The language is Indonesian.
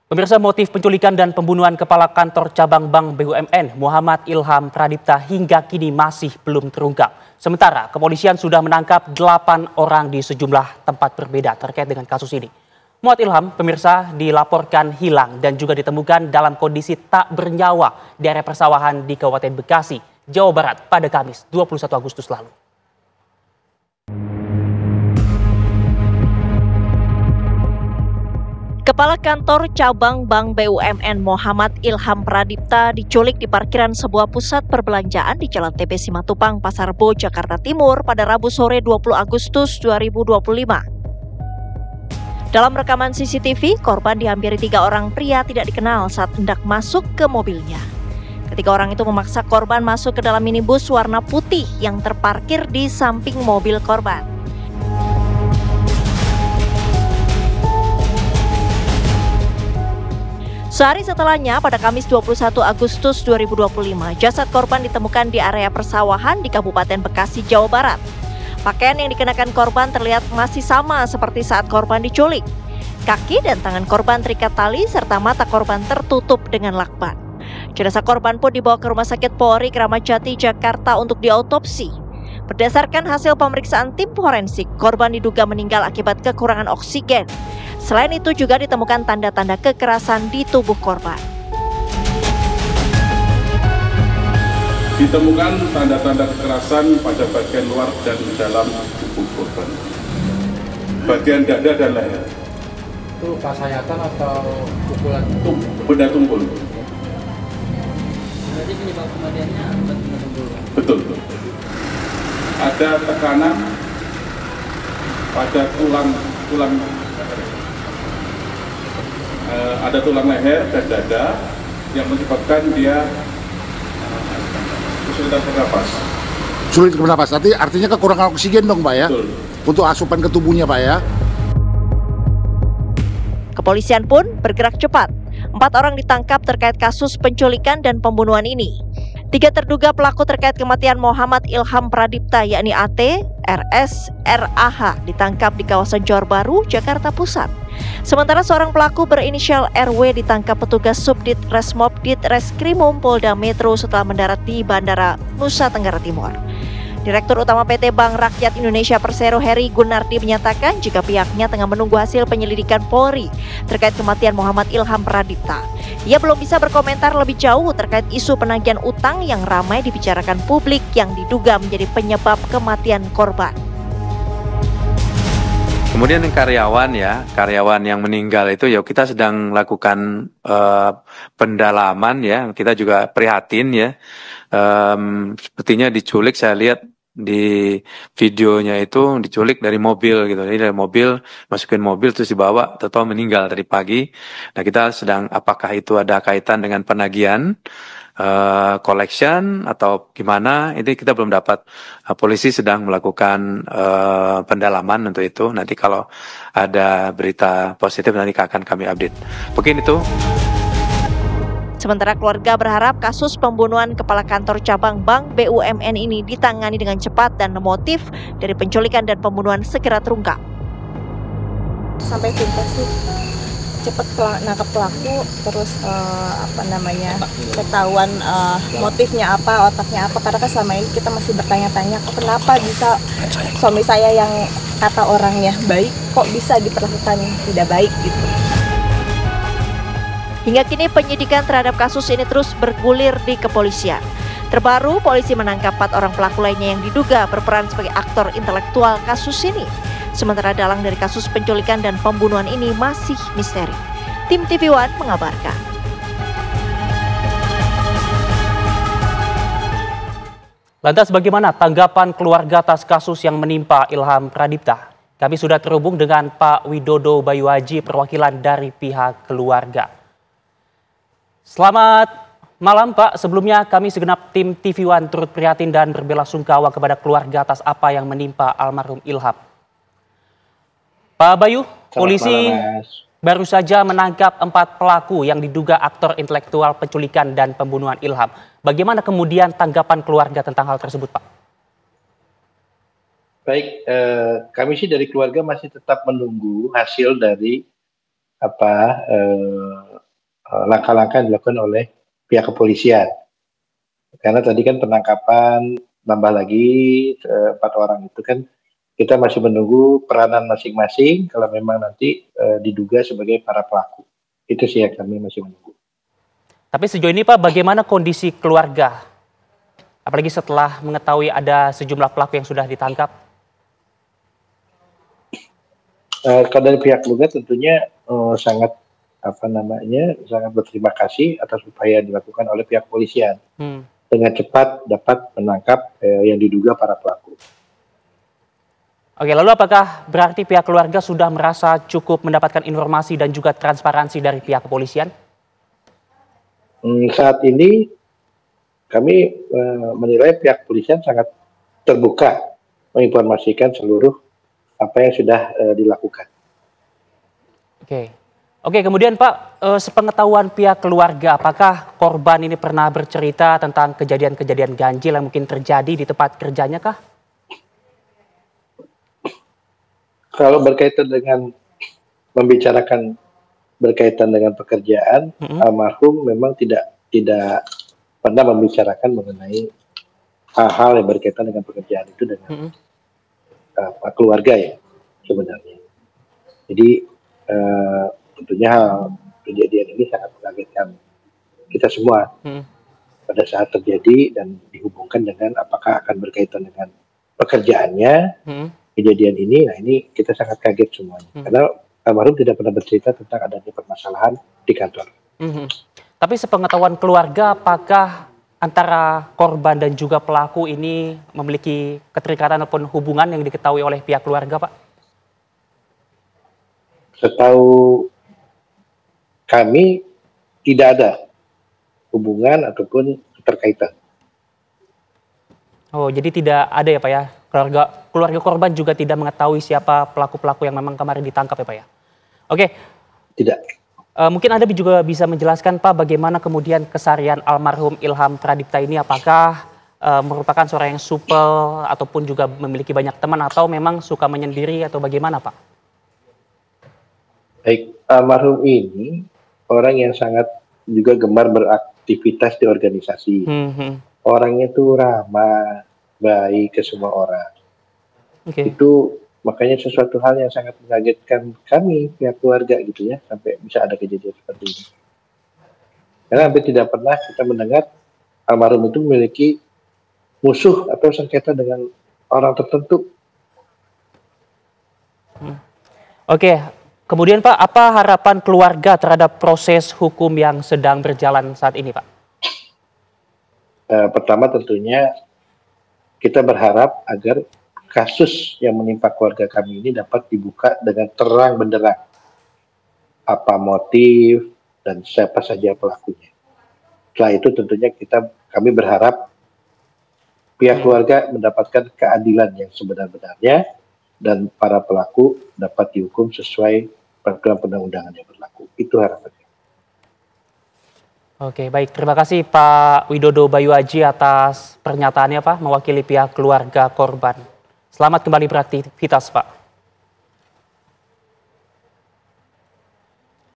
Pemirsa, motif penculikan dan pembunuhan Kepala Kantor Cabang Bank BUMN Muhammad Ilham Pradipta hingga kini masih belum terungkap. Sementara kepolisian sudah menangkap 8 orang di sejumlah tempat berbeda terkait dengan kasus ini. Muhammad Ilham, pemirsa, dilaporkan hilang dan juga ditemukan dalam kondisi tak bernyawa di area persawahan di Kabupaten Bekasi, Jawa Barat pada Kamis 21 Agustus lalu. Kepala Kantor Cabang Bank BUMN Muhammad Ilham Pradipta diculik di parkiran sebuah pusat perbelanjaan di Jalan TB Simatupang, Pasar Rebo, Jakarta Timur pada Rabu sore 20 Agustus 2025. Dalam rekaman CCTV, korban dihampiri 3 orang pria tidak dikenal saat hendak masuk ke mobilnya. Ketiga orang itu memaksa korban masuk ke dalam minibus warna putih yang terparkir di samping mobil korban. Sehari setelahnya, pada Kamis 21 Agustus 2025, jasad korban ditemukan di area persawahan di Kabupaten Bekasi, Jawa Barat. Pakaian yang dikenakan korban terlihat masih sama seperti saat korban diculik. Kaki dan tangan korban terikat tali serta mata korban tertutup dengan lakban. Jenazah korban pun dibawa ke Rumah Sakit Polri Kramat Jati, Jakarta untuk diautopsi. Berdasarkan hasil pemeriksaan tim forensik, korban diduga meninggal akibat kekurangan oksigen. Selain itu juga ditemukan tanda-tanda kekerasan di tubuh korban. Ditemukan tanda-tanda kekerasan pada bagian luar dan dalam tubuh korban. Bagian dada dan leher. Itu luka sayatan atau pukulan? Benda tumpul. Berarti penyebab kematiannya akibat benda tumpul? Betul. Ada tekanan pada tulang ada tulang leher dan dada yang menyebabkan dia kesulitan bernapas. Sulit bernapas, artinya kekurangan oksigen dong Pak ya? Betul. Untuk asupan ke tubuhnya Pak ya? Kepolisian pun bergerak cepat. 4 orang ditangkap terkait kasus penculikan dan pembunuhan ini. 3 terduga pelaku terkait kematian Muhammad Ilham Pradipta yakni AT, RS, RAH ditangkap di kawasan Johor Baru, Jakarta Pusat. Sementara seorang pelaku berinisial RW ditangkap petugas Subdit Resmob Dit Reskrimum Polda Metro setelah mendarat di Bandara Nusa Tenggara Timur. Direktur Utama PT Bank Rakyat Indonesia Persero Heri Gunardi menyatakan jika pihaknya tengah menunggu hasil penyelidikan Polri terkait kematian Muhammad Ilham Pradipta. Ia belum bisa berkomentar lebih jauh terkait isu penagihan utang yang ramai dibicarakan publik yang diduga menjadi penyebab kematian korban. Kemudian yang karyawan yang meninggal itu ya kita sedang lakukan pendalaman ya, kita juga prihatin ya. Sepertinya diculik, saya lihat di videonya itu diculik dari mobil gitu. Jadi dari mobil, masukin mobil terus dibawa, atau meninggal tadi pagi. Nah kita sedang apakah itu ada kaitan dengan penagihan, collection atau gimana, ini kita belum dapat. Polisi sedang melakukan pendalaman untuk itu. Nanti kalau ada berita positif nanti akan kami update. Mungkin itu. Sementara keluarga berharap kasus pembunuhan Kepala Kantor Cabang Bank BUMN ini ditangani dengan cepat dan motif dari penculikan dan pembunuhan segera terungkap. Sampai tuntas sih, cepat nangkap pelaku, terus ketahuan motifnya apa, otaknya apa. Karena kan selama ini kita masih bertanya-tanya, kok kenapa bisa suami saya yang kata orangnya baik, kok bisa diperlakukan tidak baik gitu. Hingga kini penyidikan terhadap kasus ini terus bergulir di kepolisian. Terbaru, polisi menangkap 4 orang pelaku lainnya yang diduga berperan sebagai aktor intelektual kasus ini. Sementara dalang dari kasus penculikan dan pembunuhan ini masih misteri. Tim TV One mengabarkan. Lantas bagaimana tanggapan keluarga atas kasus yang menimpa Ilham Pradipta? Kami sudah terhubung dengan Pak Widodo Bayu Haji, perwakilan dari pihak keluarga. Selamat malam Pak, sebelumnya kami segenap tim TV One turut prihatin dan berbelasungkawa kepada keluarga atas apa yang menimpa almarhum Ilham. Pak Bayu, polisi baru saja menangkap 4 pelaku yang diduga aktor intelektual penculikan dan pembunuhan Ilham. Bagaimana kemudian tanggapan keluarga tentang hal tersebut Pak? Baik, kami sih dari keluarga masih tetap menunggu hasil dari langkah-langkah yang dilakukan oleh pihak kepolisian. Karena tadi kan penangkapan tambah lagi 4 orang itu kan kita masih menunggu peranan masing-masing kalau memang nanti diduga sebagai para pelaku. Itu sih yang kami masih menunggu. Tapi sejauh ini Pak, bagaimana kondisi keluarga? Apalagi setelah mengetahui ada sejumlah pelaku yang sudah ditangkap. Kalau dari pihak keluarga tentunya sangat sangat berterima kasih atas upaya yang dilakukan oleh pihak kepolisian. Dengan cepat dapat menangkap yang diduga para pelaku. Oke, lalu apakah berarti pihak keluarga sudah merasa cukup mendapatkan informasi dan juga transparansi dari pihak kepolisian? Saat ini kami menilai pihak kepolisian sangat terbuka menginformasikan seluruh apa yang sudah dilakukan. Oke, kemudian Pak, sepengetahuan pihak keluarga, apakah korban ini pernah bercerita tentang kejadian-kejadian ganjil yang mungkin terjadi di tempat kerjanya kah? Kalau berkaitan dengan membicarakan berkaitan dengan pekerjaan, almarhum memang tidak pernah membicarakan mengenai hal-hal yang berkaitan dengan pekerjaan itu dengan keluarga ya sebenarnya. Jadi tentunya kejadian ini sangat mengagetkan kita semua pada saat terjadi dan dihubungkan dengan apakah akan berkaitan dengan pekerjaannya. Kejadian ini, nah ini kita sangat kaget semuanya. Karena almarhum tidak pernah bercerita tentang adanya permasalahan di kantor. Tapi sepengetahuan keluarga, apakah antara korban dan juga pelaku ini memiliki keterikatan ataupun hubungan yang diketahui oleh pihak keluarga, Pak? Setahu kami tidak ada hubungan ataupun keterkaitan. Oh, jadi tidak ada ya Pak ya? Keluarga korban juga tidak mengetahui siapa pelaku-pelaku yang memang kemarin ditangkap ya Pak ya? Oke. Tidak. Mungkin Anda juga bisa menjelaskan Pak bagaimana kemudian keseharian almarhum Ilham Pradipta ini, apakah merupakan seorang yang supel ataupun juga memiliki banyak teman atau memang suka menyendiri atau bagaimana Pak? Baik, almarhum ini orang yang sangat juga gemar beraktivitas di organisasi. Orangnya tuh ramah, baik ke semua orang. Itu makanya sesuatu hal yang sangat mengagetkan kami pihak keluarga gitu ya, sampai bisa ada kejadian seperti ini. Karena hampir tidak pernah kita mendengar almarhum itu memiliki musuh atau sengketa dengan orang tertentu. Oke, kemudian Pak, apa harapan keluarga terhadap proses hukum yang sedang berjalan saat ini Pak? Pertama tentunya kita berharap agar kasus yang menimpa keluarga kami ini dapat dibuka dengan terang benderang. Apa motif dan siapa saja pelakunya. Setelah itu tentunya kami berharap pihak keluarga mendapatkan keadilan yang sebenar-benarnya dan para pelaku dapat dihukum sesuai peraturan perundang-undangan yang berlaku. Itu harapannya. Oke, baik. Terima kasih Pak Widodo Bayu Aji atas pernyataannya Pak, mewakili pihak keluarga korban. Selamat kembali beraktivitas Pak.